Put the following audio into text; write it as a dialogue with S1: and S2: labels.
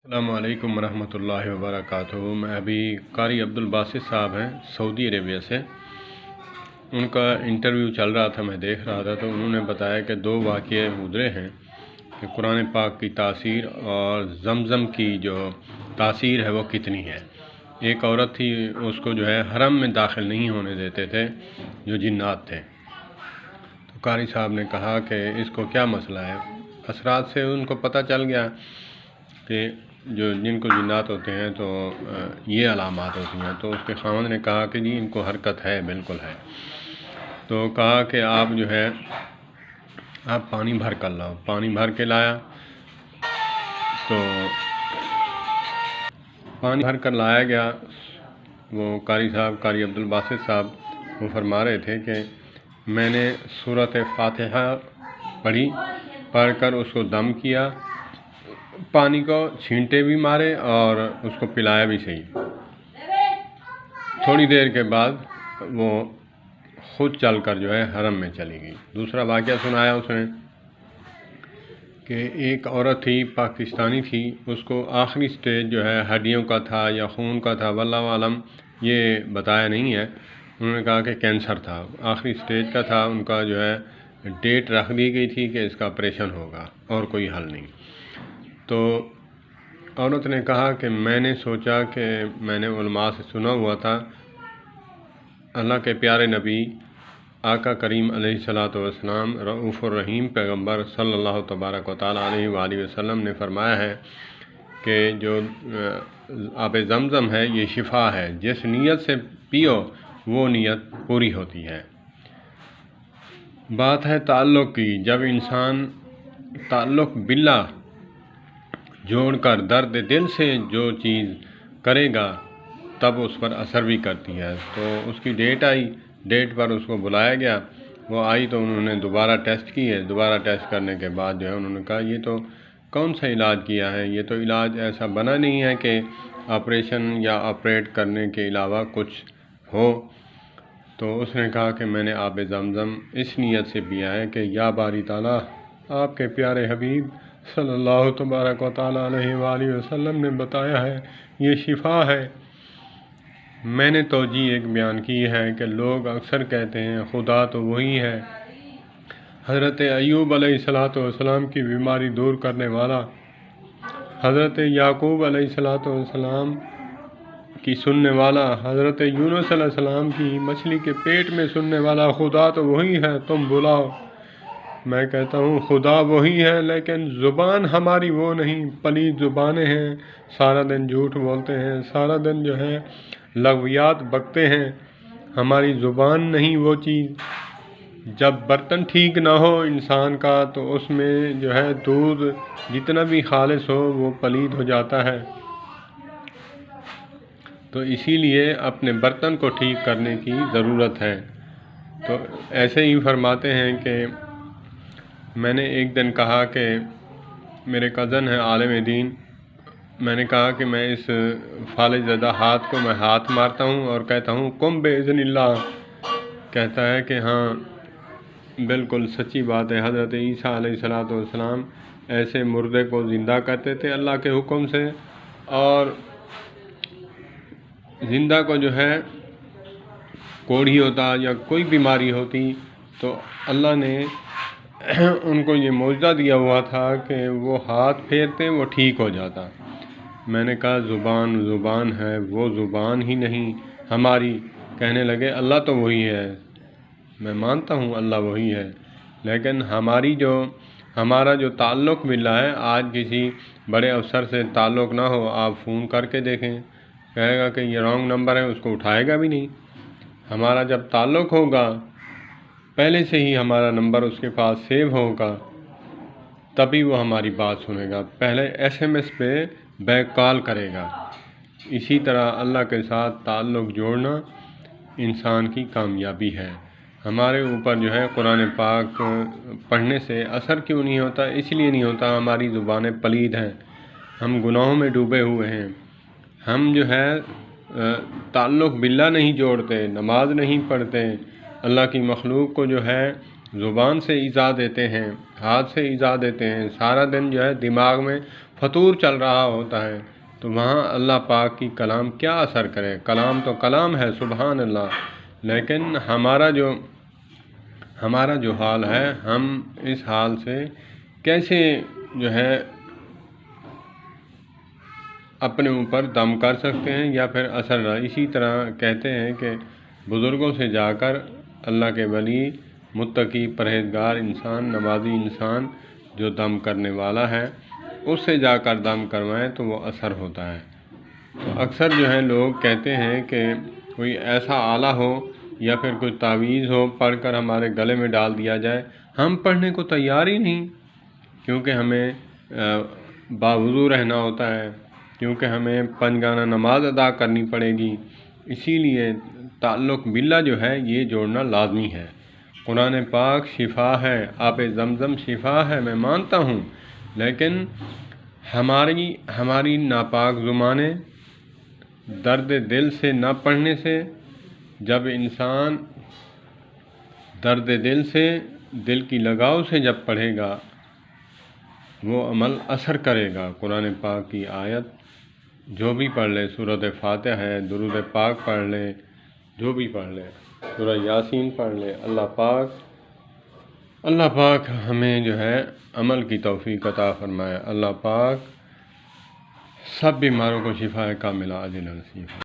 S1: السلام علیکم ورحمۃ اللہ وبرکاتہ۔ میں ابھی قاری عبدالباسط صاحب ہیں سعودی عربیہ سے، ان کا انٹرویو چل رہا تھا، میں دیکھ رہا تھا، تو انہوں نے بتایا کہ دو واقعے گزرے ہیں کہ قرآن پاک کی تاثیر اور زمزم کی جو تاثیر ہے وہ کتنی ہے۔ ایک عورت تھی، اس کو جو ہے حرم میں داخل نہیں ہونے دیتے تھے جو جنات تھے، تو قاری صاحب نے کہا کہ اس کو کیا مسئلہ ہے۔ اثرات سے ان کو پتہ چل گیا کہ جن کو جنات ہوتے ہیں تو یہ علامات ہوتی ہیں، تو اس کے خاوند نے کہا کہ جی ان کو حرکت ہے، بالکل ہے، تو کہا کہ آپ جو ہے آپ پانی بھر کر لاؤ۔ پانی بھر کے لایا، تو پانی بھر کر لایا گیا۔ وہ قاری عبدالباسط صاحب وہ فرما رہے تھے کہ میں نے سورۃ فاتحہ پڑھ کر اس کو دم کیا، پانی کو چھینٹے بھی مارے اور اس کو پلایا بھی صحیح۔ تھوڑی دیر کے بعد وہ خود چل کر جو ہے حرم میں چلی گئی۔ دوسرا واقعہ سنایا اس نے کہ ایک عورت تھی، پاکستانی تھی، اس کو آخری سٹیج جو ہے ہڈیوں کا تھا یا خون کا تھا، واللہ عالم، یہ بتایا نہیں ہے۔ انہوں نے کہا کہ کینسر تھا، آخری سٹیج کا تھا، ان کا جو ہے ڈیٹ رکھ دی گئی تھی کہ اس کا آپریشن ہوگا اور کوئی حل نہیں۔ تو عورت نے کہا کہ میں نے سوچا کہ میں نے علماء سے سنا ہوا تھا، اللہ کے پیارے نبی آقا کریم علیہ الصلاۃ والسلام رؤوف الرحیم پیغمبر صلی اللہ تبارک و تعالیٰ علیہ وآلہ وسلم نے فرمایا ہے کہ جو آب زمزم ہے یہ شفا ہے، جس نیت سے پیو وہ نیت پوری ہوتی ہے۔ بات ہے تعلق کی، جب انسان تعلق باللہ جوڑ کر درد دل سے جو چیز کرے گا تب اس پر اثر بھی کرتی ہے۔ تو اس کی ڈیٹ آئی، ڈیٹ پر اس کو بلایا گیا، وہ آئی تو انہوں نے دوبارہ ٹیسٹ کیے، دوبارہ ٹیسٹ کرنے کے بعد جو ہے انہوں نے کہا یہ تو کون سا علاج کیا ہے، یہ تو علاج ایسا بنا نہیں ہے کہ آپریشن یا آپریٹ کرنے کے علاوہ کچھ ہو۔ تو اس نے کہا کہ میں نے آب زمزم اس نیت سے پیا ہے کہ یا باری تعالیٰ، آپ کے پیارے حبیب صلی اللہ تبارک و تعالیٰ علیہ وآلہ وسلم نے بتایا ہے یہ شفا ہے۔ میں نے توجیہ ایک بیان کی ہے کہ لوگ اکثر کہتے ہیں خدا تو وہی ہے، حضرت ایوب علیہ السلام کی بیماری دور کرنے والا، حضرت یعقوب علیہ السلام کی سننے والا، حضرت یونس علیہ السلام کی مچھلی کے پیٹ میں سننے والا، خدا تو وہی ہے، تم بلاؤ۔ میں کہتا ہوں خدا وہی ہے، لیکن زبان ہماری وہ نہیں، پلید زبانیں ہیں، سارا دن جھوٹ بولتے ہیں، سارا دن جو ہے لغویات بکتے ہیں، ہماری زبان نہیں وہ چیز۔ جب برتن ٹھیک نہ ہو انسان کا تو اس میں جو ہے دودھ جتنا بھی خالص ہو وہ پلید ہو جاتا ہے۔ تو اسی لیے اپنے برتن کو ٹھیک کرنے کی ضرورت ہے۔ تو ایسے ہی فرماتے ہیں کہ میں نے ایک دن کہا کہ میرے کزن ہے عالم دین، میں نے کہا کہ میں اس فالج زدہ ہاتھ کو میں ہاتھ مارتا ہوں اور کہتا ہوں قم باذن اللہ، کہتا ہے کہ ہاں بالکل سچی بات ہے، حضرت عیسیٰ علیہ السلام ایسے مردے کو زندہ کرتے تھے اللہ کے حکم سے، اور زندہ کو جو ہے کوڑھی ہوتا یا کوئی بیماری ہوتی تو اللہ نے ان کو یہ معجزہ دیا ہوا تھا کہ وہ ہاتھ پھیرتے وہ ٹھیک ہو جاتا۔ میں نے کہا زبان ہے، وہ زبان ہی نہیں ہماری۔ کہنے لگے اللہ تو وہی ہے، میں مانتا ہوں اللہ وہی ہے، لیکن ہمارا جو تعلق باللہ ہے، آج کسی بڑے افسر سے تعلق نہ ہو، آپ فون کر کے دیکھیں، کہے گا کہ یہ رانگ نمبر ہے، اس کو اٹھائے گا بھی نہیں۔ ہمارا جب تعلق ہوگا، پہلے سے ہی ہمارا نمبر اس کے پاس سیو ہوگا، تبھی وہ ہماری بات سنے گا، پہلے SMS پہ بیک کال کرے گا۔ اسی طرح اللہ کے ساتھ تعلق جوڑنا انسان کی کامیابی ہے۔ ہمارے اوپر جو ہے قرآن پاک پڑھنے سے اثر کیوں نہیں ہوتا؟ اس لیے نہیں ہوتا، ہماری زبانیں پلید ہیں، ہم گناہوں میں ڈوبے ہوئے ہیں، ہم جو ہے تعلق باللہ نہیں جوڑتے، نماز نہیں پڑھتے، اللہ کی مخلوق کو جو ہے زبان سے ایذا دیتے ہیں، ہاتھ سے ایذا دیتے ہیں، سارا دن جو ہے دماغ میں فطور چل رہا ہوتا ہے تو وہاں اللہ پاک کی کلام کیا اثر کرے؟ کلام تو کلام ہے، سبحان اللہ، لیکن ہمارا جو حال ہے، ہم اس حال سے کیسے جو ہے اپنے اوپر دم کر سکتے ہیں یا پھر اثر نہ؟ اسی طرح کہتے ہیں کہ بزرگوں سے جا کر اللہ کے ولی، متقی، پرہیزگار انسان، نمازی انسان جو دم کرنے والا ہے، اس سے جا کر دم کروائیں تو وہ اثر ہوتا ہے۔ تو اکثر جو ہے لوگ کہتے ہیں کہ کوئی ایسا آلہ ہو یا پھر کوئی تعویذ ہو پڑھ کر ہمارے گلے میں ڈال دیا جائے، ہم پڑھنے کو تیار ہی نہیں، کیونکہ ہمیں باوضو رہنا ہوتا ہے، کیونکہ ہمیں پنجگانہ نماز ادا کرنی پڑے گی۔ اسی لیے تعلق باللہ جو ہے یہ جوڑنا لازمی ہے۔ قرآن پاک شفا ہے، آب زمزم شفا ہے، میں مانتا ہوں، لیکن ہماری ناپاک زبانیں درد دل سے نہ پڑھنے سے، جب انسان درد دل سے، دل کی لگاؤ سے جب پڑھے گا، وہ عمل اثر کرے گا۔ قرآن پاک کی آیت جو بھی پڑھ لے، سورۃ فاتحہ ہے، درود پاک پڑھ لے، جو بھی پڑھ لے، سورہ یاسین پڑھ لے، اللہ پاک ہمیں جو ہے عمل کی توفیق عطا فرمائے۔ اللہ پاک سب بیماروں کو شفا کاملہ عاجلہ نصیب